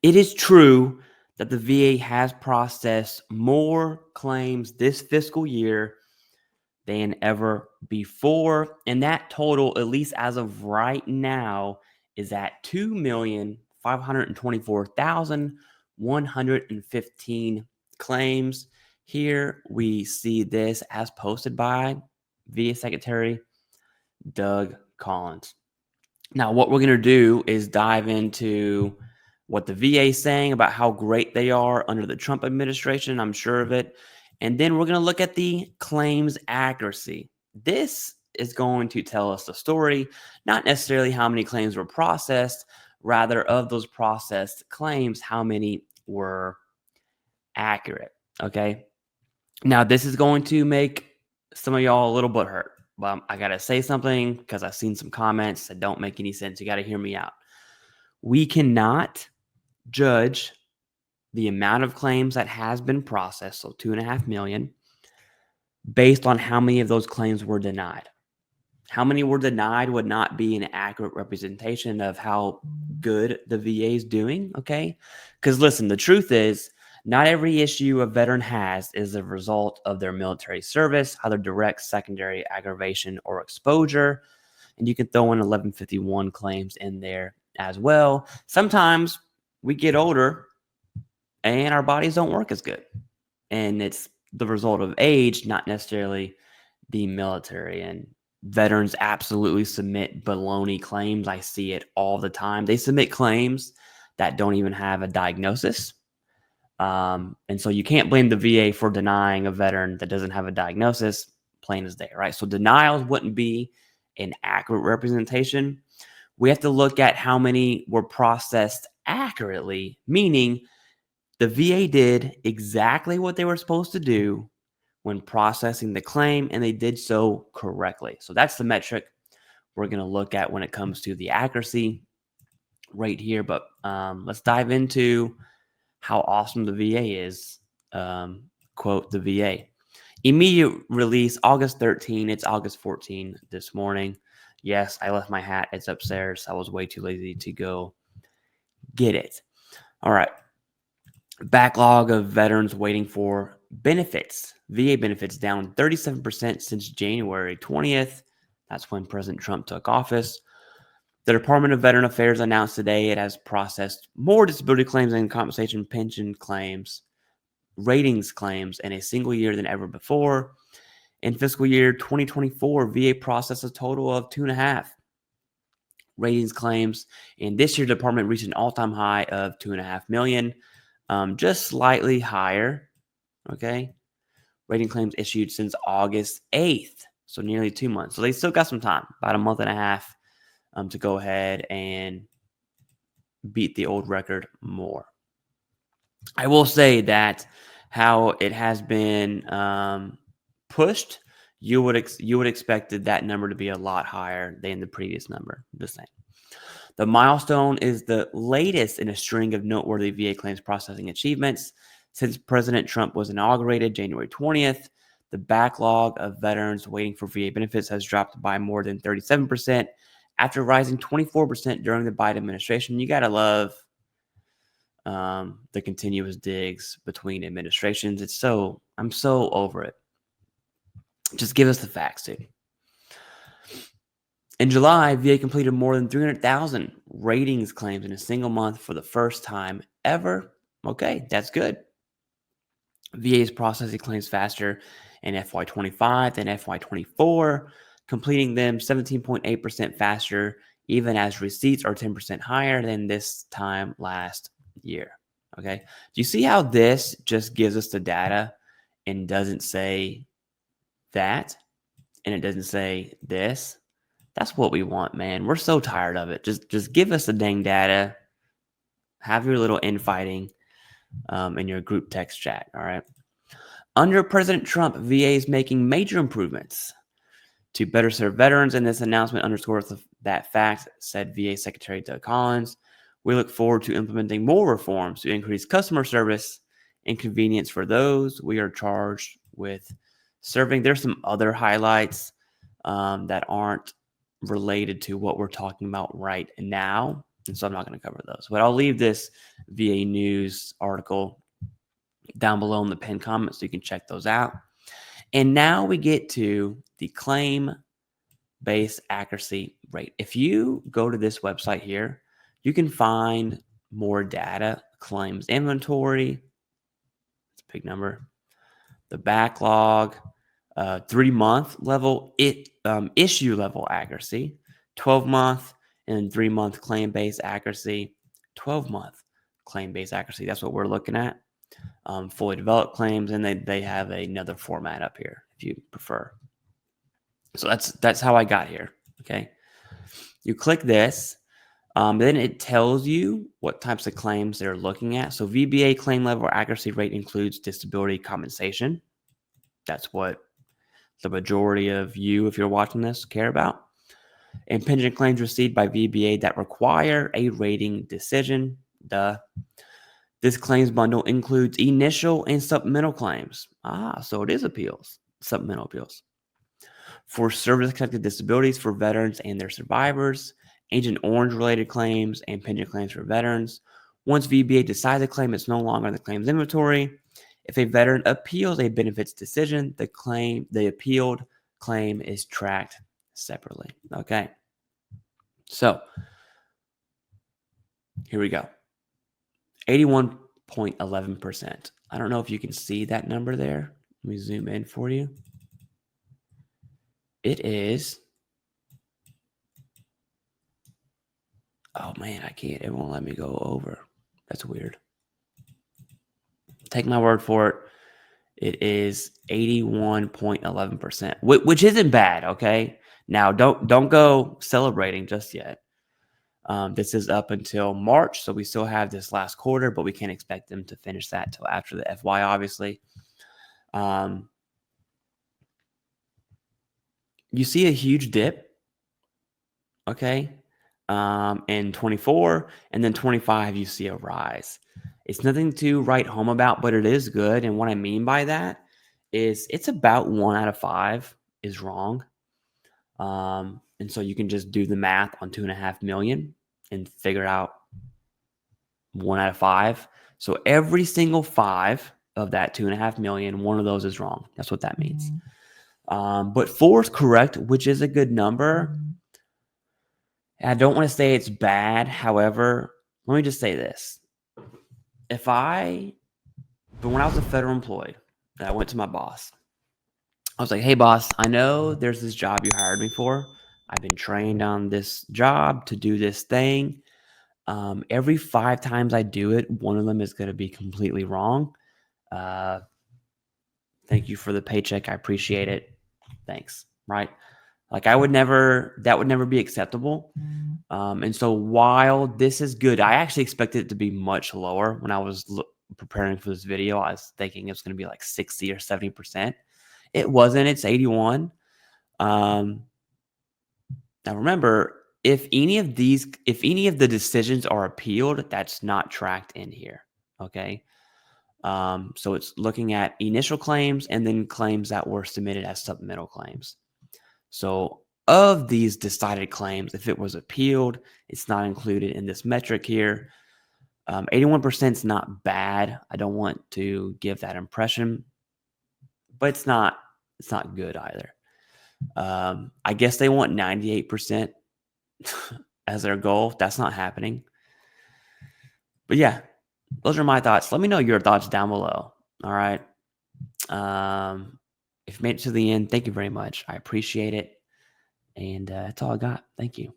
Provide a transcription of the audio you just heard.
It is true that the VA has processed more claims this fiscal year than ever before. And that total, at least as of right now, is at 2,524,115 claims. Here we see this as posted by VA Secretary Doug Collins. Now, what we're going to do is dive into what the VA is saying about how great they are under the Trump administration. I'm sure of it. And then we're going to look at the claims accuracy. This is going to tell us the story, not necessarily how many claims were processed, rather of those processed claims, how many were accurate. Okay. Now, this is going to make some of y'all a little butthurt. But I got to say something because I've seen some comments that don't make any sense. You got to hear me out. We cannot judge the amount of claims that has been processed, so 2.5 million, based on how many of those claims were denied. How many were denied would not be an accurate representation of how good the VA is doing, okay? Because listen, the truth is, not every issue a veteran has is a result of their military service, either direct, secondary, aggravation, or exposure. And you can throw in 1151 claims in there as well. Sometimes we get older and our bodies don't work as good. And it's the result of age, not necessarily the military. And veterans absolutely submit baloney claims. I see it all the time. They submit claims that don't even have a diagnosis. And so you can't blame the VA for denying a veteran that doesn't have a diagnosis, plain as day, right? So denials wouldn't be an accurate representation. We have to look at how many were processed accurately, meaning the VA did exactly what they were supposed to do when processing the claim, and they did so correctly. So that's the metric we're going to look at when it comes to the accuracy right here. But let's dive into how awesome the VA is. Quote the VA. Immediate release, August 13. It's August 14 this morning. Yes, I left my hat. It's upstairs. I was way too lazy to go get it. All right. Backlog of veterans waiting for benefits. VA benefits down 37% since January 20th. That's when President Trump took office. The Department of Veteran Affairs announced today it has processed more disability claims and compensation pension claims, ratings claims in a single year than ever before. In fiscal year 2024, VA processed a total of 2.5 ratings claims. And this year, the department reached an all-time high of 2.5 million, just slightly higher. Okay. Rating claims issued since August 8th. So nearly 2 months. So they still got some time, about a month and a half to go ahead and beat the old record more. I will say that how it has been pushed, you would expected that number to be a lot higher than the previous number. The same. The milestone is the latest in a string of noteworthy VA claims processing achievements. Since President Trump was inaugurated January 20th, the backlog of veterans waiting for VA benefits has dropped by more than 37%. After rising 24% during the Biden administration. You got to love the continuous digs between administrations. I'm so over it. Just give us the facts, dude. In July, VA completed more than 300,000 ratings claims in a single month for the first time ever. Okay, that's good. VA is processing claims faster in FY25 than FY24, completing them 17.8% faster, even as receipts are 10% higher than this time last year. Okay. Do you see how this just gives us the data and doesn't say that, and it doesn't say this? That's what we want, man. We're so tired of it. Just give us the dang data. Have your little infighting in your group text chat. All right. Under President Trump, VA is making major improvements to better serve veterans, and this announcement underscores that fact, said VA Secretary Doug Collins. We look forward to implementing more reforms to increase customer service and convenience for those we are charged with serving. There's some other highlights that aren't related to what we're talking about right now, And so I'm not going to cover those. But I'll leave this VA News article down below in the pinned comment so you can check those out. And now we get to the claim-based accuracy rate. If you go to this website here, you can find more data, claims inventory, it's a big number, the backlog, 3-month level, issue level accuracy, 12-month and 3-month claim-based accuracy, 12-month claim-based accuracy. That's what we're looking at. Fully developed claims, and they have another format up here if you prefer. So that's how I got here. Okay, you click this, then it tells you what types of claims they're looking at. So VBA claim level accuracy rate includes disability compensation. That's what the majority of you, if you're watching this, care about. And pension claims received by VBA that require a rating decision. This claims bundle includes initial and supplemental claims. So it is appeals, supplemental appeals. For service-connected disabilities for veterans and their survivors, Agent Orange-related claims, and pension claims for veterans. Once VBA decides a claim, it's no longer in the claims inventory. If a veteran appeals a benefits decision, the appealed claim is tracked separately. Okay. So here we go. 81.11%. I don't know if you can see that number there. Let me zoom in for you. It is. Oh man, I can't. It won't let me go over. That's weird. Take my word for it. It is 81.11%, which isn't bad. Okay. Now don't go celebrating just yet. This is up until March, so we still have this last quarter, but we can't expect them to finish that till after the FY, obviously. You see a huge dip, okay, in 24, and then 25, you see a rise. It's nothing to write home about, but it is good. And what I mean by that is it's about 1 out of 5 is wrong. And so you can just do the math on 2.5 million and figure out 1 out of 5. So every single 5 of that 2.5 million, one of those is wrong. That's what that means. But 4 is correct, which is a good number. I don't want to say it's bad. However, let me just say this. But when I was a federal employee, and I went to my boss, I was like, hey, boss, I know there's this job you hired me for. I've been trained on this job to do this thing. Every 5 times I do it, one of them is going to be completely wrong. Thank you for the paycheck. I appreciate it. Thanks. Right. Like that would never be acceptable. And so while this is good, I actually expected it to be much lower. When I was preparing for this video, I was thinking it was going to be like 60 or 70%. It wasn't. It's 81. Now remember, if any of the decisions are appealed, that's not tracked in here. Okay. So it's looking at initial claims and then claims that were submitted as supplemental claims. So of these decided claims, if it was appealed, it's not included in this metric here. 81% is not bad. I don't want to give that impression, but it's not good either. I guess they want 98% as their goal. That's not happening. But yeah, those are my thoughts. Let me know your thoughts down below. All right. If you made it to the end, thank you very much. I appreciate it. And that's all I got. Thank you.